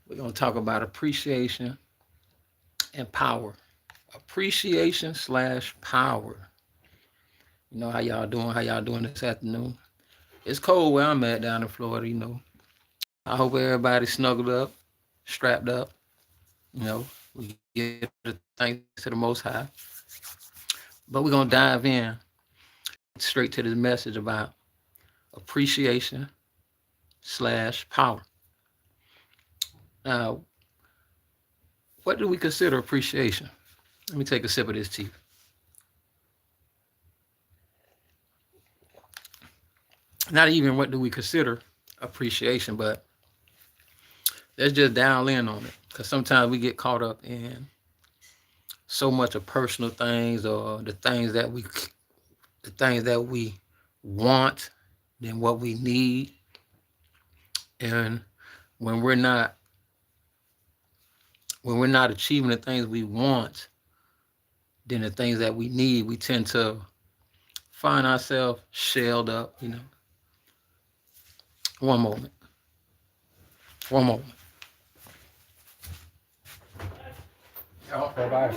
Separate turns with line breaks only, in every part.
We're going to talk about appreciation and power. Appreciation slash power. You know how y'all doing? How y'all doing this afternoon? It's cold where I'm at down in Florida. I hope everybody's snuggled up, strapped up. We give the thanks to the Most High. But we're gonna dive in straight to this message about appreciation slash power. Now, what do we consider appreciation? Let me take a sip of this tea. Not even what do we consider appreciation, but let's just dial in on it. Because sometimes we get caught up in so much of personal things or the things that we want than what we need. And when we're not when we're not achieving the things we want, then the things that we need, we tend to find ourselves shelled up. One moment. One moment. Oh, bye-bye.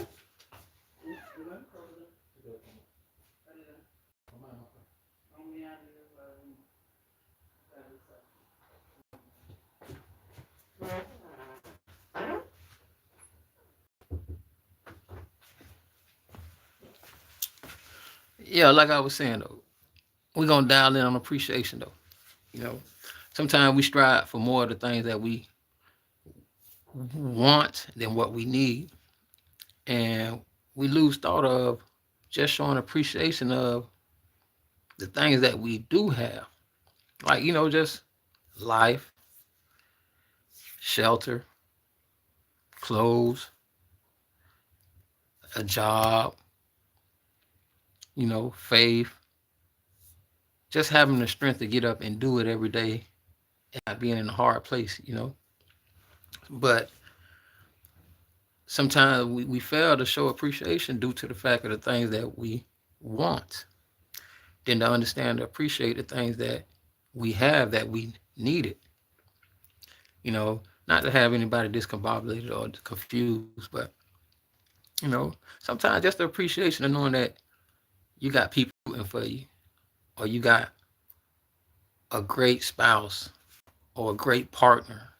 Yeah, like I was saying though, we're gonna dial in on appreciation though. You know, sometimes we strive for more of the things that we want than what we need, and we lose thought of just showing appreciation of the things that we do have, like just life, shelter, clothes, a job, faith, just having the strength to get up and do it every day, and not being in a hard place. But sometimes we fail to show appreciation due to the fact of the things that we want, than to understand to appreciate the things that we have that we needed. Not to have anybody discombobulated or confused, but sometimes just the appreciation of knowing that you got people rooting for you, or you got a great spouse, or a great partner,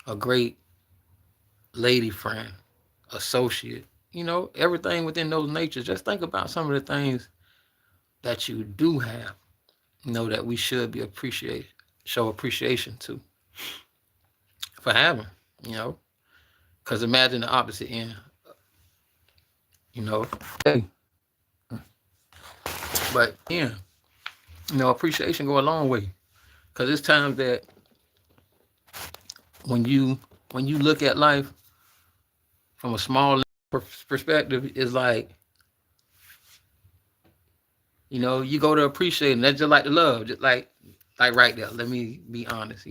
a great lady friend, associate, everything within those natures. Just think about some of the things that you do have, that we should be show appreciation to for having, you know, because imagine the opposite end, you know. Hey, but yeah, appreciation go a long way, because it's times that when you when you look at life from a small perspective, it's like you go to appreciate, and that's just like the love, just like right there. Let me be honest,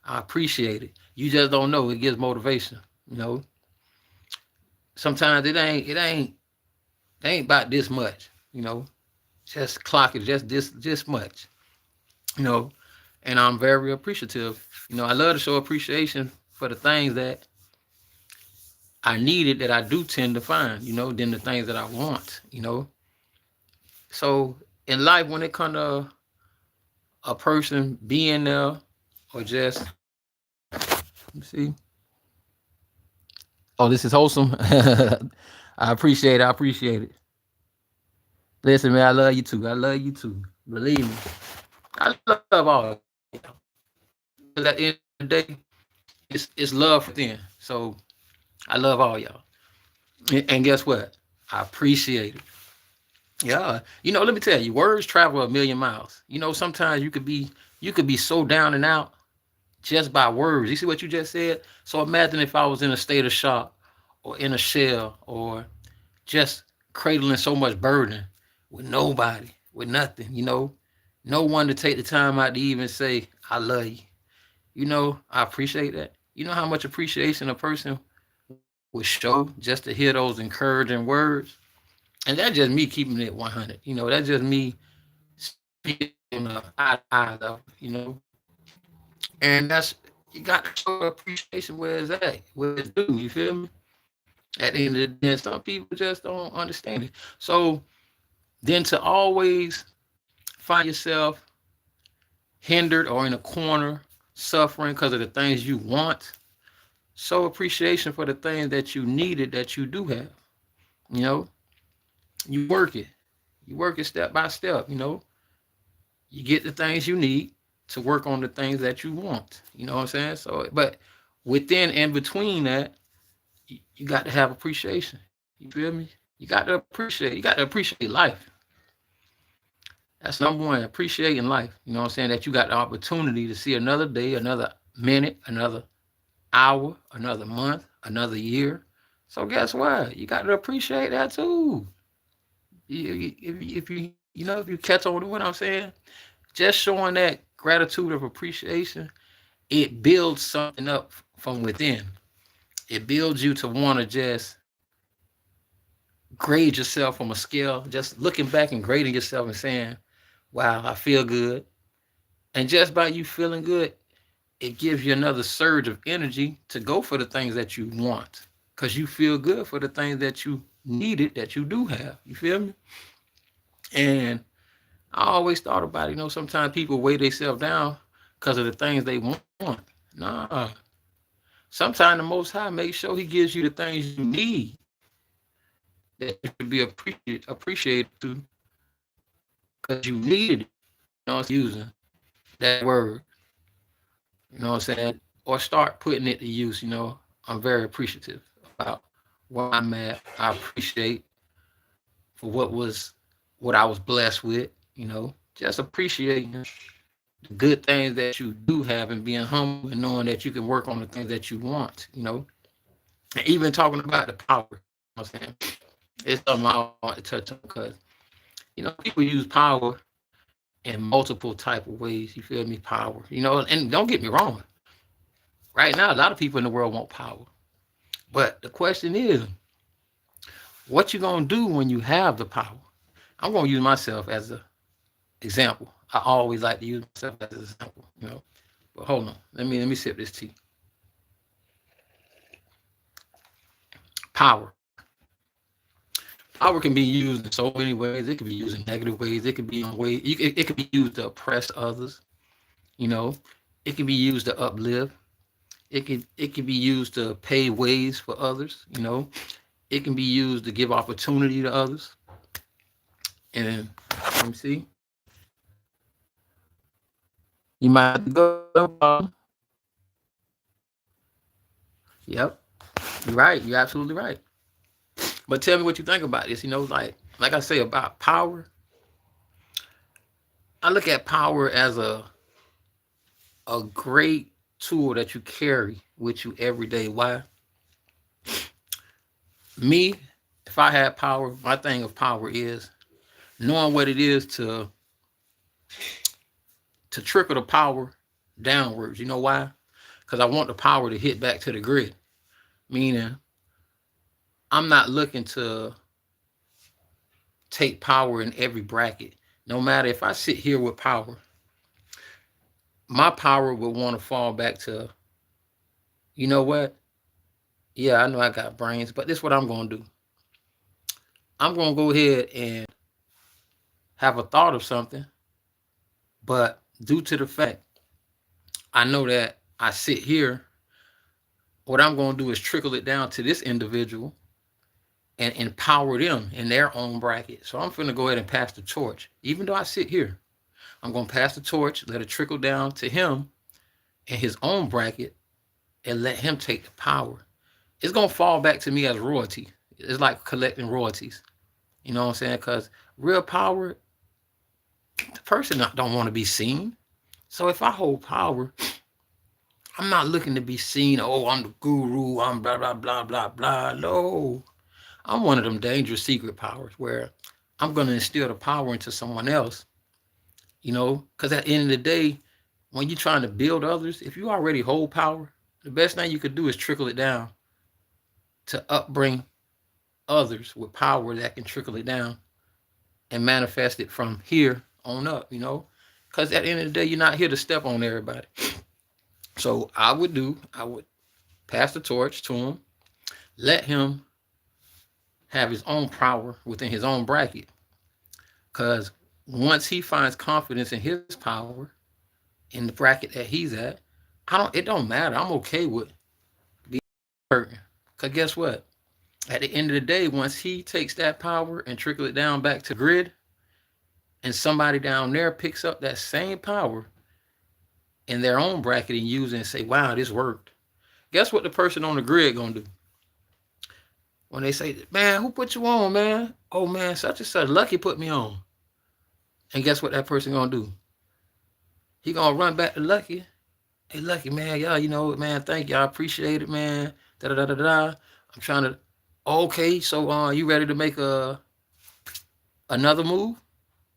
I appreciate it. You just don't know. It gives motivation. You know, sometimes it ain't about this much. Just clock it, just this much. You know, and I'm very appreciative. I love to show appreciation for the things that I needed that I do tend to find. Than the things that I want. So in life, when it comes to a person being there, or just let me see. Oh, this is wholesome. I appreciate it. I appreciate it. Listen, man, I love you too. I love you too. Believe me, I love all y'all. Because at the end of the day, it's love within. So I love all y'all. And guess what? I appreciate it. Yeah. Let me tell you, words travel a million miles. Sometimes you could be so down and out just by words. You see what you just said? So imagine if I was in a state of shock, or in a shell, or just cradling so much burden with nobody, with nothing, no one to take the time out to even say, I love you. I appreciate that. You know how much appreciation a person would show just to hear those encouraging words? And that's just me keeping it 100. That's just me speaking eye to eye, though. And that's you got to show appreciation where it's at, where it's due. You feel me? At the end of the day, some people just don't understand it. So then to always find yourself hindered or in a corner, suffering because of the things you want, show appreciation for the things that you needed that you do have. You know, you work it. You work it step by step, you know. You get the things you need to work on the things that you want. You know what I'm saying? So, but within and between that, you got to have appreciation. You feel me? You got to appreciate. You got to appreciate life. That's number one. Appreciating life. You know what I'm saying? That you got the opportunity to see another day, another minute, another hour, another month, another year. So guess what? You got to appreciate that too. If you catch on to what I'm saying, just showing that gratitude of appreciation, it builds something up from within. It builds you to want to just grade yourself from a scale, just looking back and grading yourself and saying, wow, I feel good. And just by you feeling good, it gives you another surge of energy to go for the things that you want. Because you feel good for the things that you needed that you do have. You feel me? And I always thought about it, sometimes people weigh themselves down because of the things they want. Nah. Sometimes the Most High makes sure He gives you the things you need that you should be appreciated to because you needed it. Using that word. You know what I'm saying? Or start putting it to use. I'm very appreciative about where I'm at. I appreciate for what I was blessed with. Just appreciating the good things that you do have and being humble and knowing that you can work on the things that you want. And even talking about the power. I'm saying it's something I want to touch on because people use power in multiple type of ways. You feel me? Power. And don't get me wrong. Right now, a lot of people in the world want power. But the question is, what you gonna do when you have the power? I'm gonna use myself as an example. I always like to use myself as an example. But hold on, let me sip this tea. Power. Power can be used in so many ways. It can be used in negative ways. It can be in ways. It can be used to oppress others. It can be used to uplift. It can be used to pay ways for others. It can be used to give opportunity to others. And let me see. You might have to go. Yep. You're right. You're absolutely right. But tell me what you think about this. Like I say about power. I look at power as a great tool that you carry with you every day. Why? Me, if I had power, my thing of power is knowing what it is to trickle the power downwards. You know why? Because I want the power to hit back to the grid. Meaning, I'm not looking to take power in every bracket. No matter if I sit here with power, my power will want to fall back to, you know what? Yeah, I know I got brains, but this is what I'm going to do. I'm going to go ahead and have a thought of something, but due to the fact I know that I sit here, what I'm going to do is trickle it down to this individual and empower them in their own bracket. So I'm going to go ahead and pass the torch. Even though I sit here, I'm going to pass the torch, let it trickle down to him in his own bracket, and let him take the power. It's going to fall back to me as royalty. It's like collecting royalties. You know what I'm saying? Because real power, the person don't want to be seen. So if I hold power, I'm not looking to be seen. Oh, I'm the guru. I'm blah, blah, blah, blah, blah. No. I'm one of them dangerous secret powers where I'm going to instill the power into someone else. Because at the end of the day, when you're trying to build others, if you already hold power, the best thing you could do is trickle it down to upbring others with power that can trickle it down and manifest it from here on up, because at the end of the day, you're not here to step on everybody. So I would pass the torch to him, let him have his own power within his own bracket. Because once he finds confidence in his power in the bracket that he's at, it don't matter. I'm okay with being hurting. Because guess what? At the end of the day, once he takes that power and trickle it down back to the grid, and somebody down there picks up that same power in their own bracket and use it and say, wow, this worked. Guess what the person on the grid gonna do? When they say, man, who put you on, man? Oh man, such and such, Lucky put me on. And guess what that person gonna do? He gonna run back to Lucky. Hey, Lucky, man, y'all, man, thank you. I appreciate it, man. Da da da da da. I'm trying to. Okay, so you ready to make another move?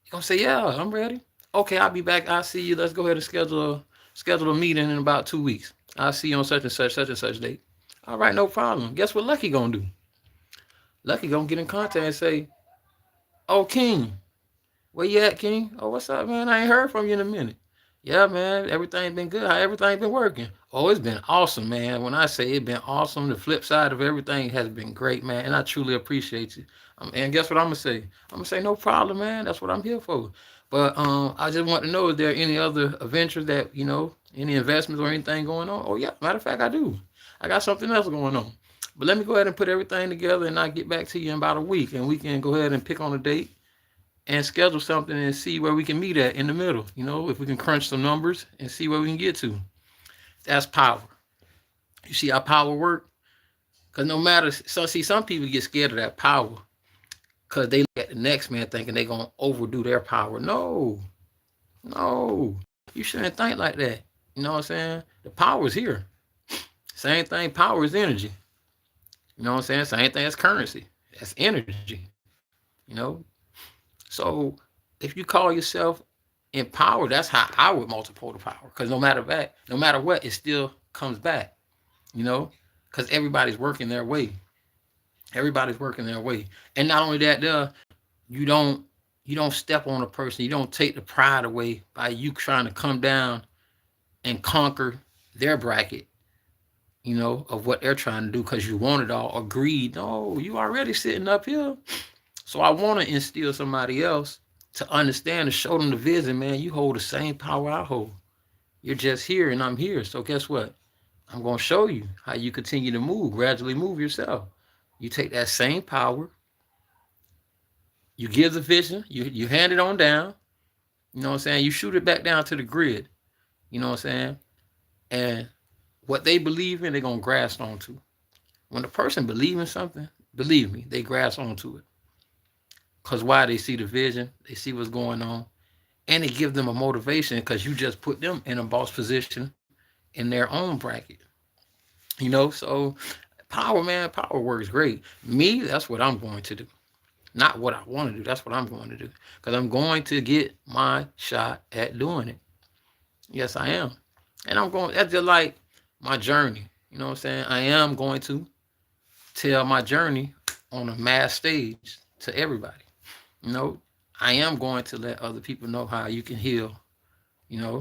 You gonna say, yeah, I'm ready. Okay, I'll be back. I'll see you. Let's go ahead and schedule a meeting in about 2 weeks. I'll see you on such and such date. All right, no problem. Guess what Lucky gonna do? Lucky gonna get in contact and say, oh, King, where you at, King? Oh, what's up, man? I ain't heard from you in a minute. Yeah, man, everything been good. How everything been working? Oh, it's been awesome, man. When I say it's been awesome, the flip side of everything has been great, man. And I truly appreciate you. And guess what I'm gonna say? I'm gonna say no problem, man. That's what I'm here for. But I just want to know, is there any other adventures that, any investments or anything going on? Oh yeah, matter of fact, I do. I got something else going on. But let me go ahead and put everything together, and I'll get back to you in about a week, and we can go ahead and pick on a date and schedule something and see where we can meet at in the middle. If we can crunch some numbers and see where we can get to. That's power. You see how power work? Because no matter, some people get scared of that power because they look at the next man thinking they're going to overdo their power. No, you shouldn't think like that. You know what I'm saying? The power is here. Same thing, power is energy. You know what I'm saying? Same thing as currency. That's energy. So if you call yourself empowered, that's how I would multiple the power. Because no matter what, it still comes back. Because everybody's working their way. Everybody's working their way. And not only that, you don't step on a person. You don't take the pride away by you trying to come down and conquer their bracket, of what they're trying to do because you want it all or greed. No, you already sitting up here. So I want to instill somebody else to understand and show them the vision, man. You hold the same power I hold. You're just here and I'm here. So guess what? I'm going to show you how you continue to gradually move yourself. You take that same power, you give the vision, you hand it on down, you know what I'm saying? You shoot it back down to the grid, you know what I'm saying? And what they believe in, they're going to grasp onto. When a person believes in something, believe me, they grasp onto it. Because why? They see the vision, they see what's going on, and it gives them a motivation because you just put them in a boss position in their own bracket. So power, man, power works great. Me, that's what I'm going to do. Not what I want to do, that's what I'm going to do. Because I'm going to get my shot at doing it. Yes, I am. And that's just like my journey. You know what I'm saying? I am going to tell my journey on a mass stage to everybody. I am going to let other people know how you can heal,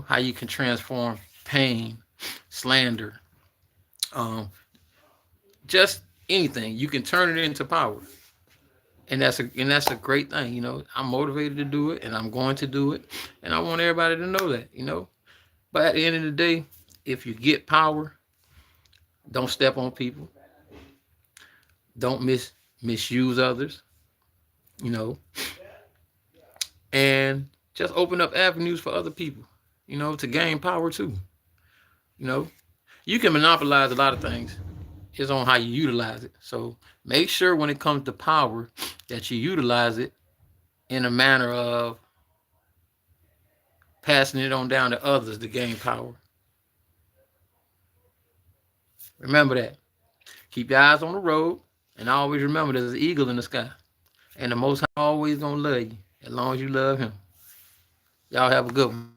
how you can transform pain, slander, just anything. You can turn it into power. And that's a great thing, I'm motivated to do it and I'm going to do it. And I want everybody to know that, But at the end of the day, if you get power, don't step on people. Don't misuse others. And just open up avenues for other people, to gain power too. You can monopolize a lot of things. It's on how you utilize it. So make sure when it comes to power that you utilize it in a manner of passing it on down to others to gain power. Remember that. Keep your eyes on the road and always remember there's an eagle in the sky. And the Most High always gonna love you as long as you love him. Y'all have a good one.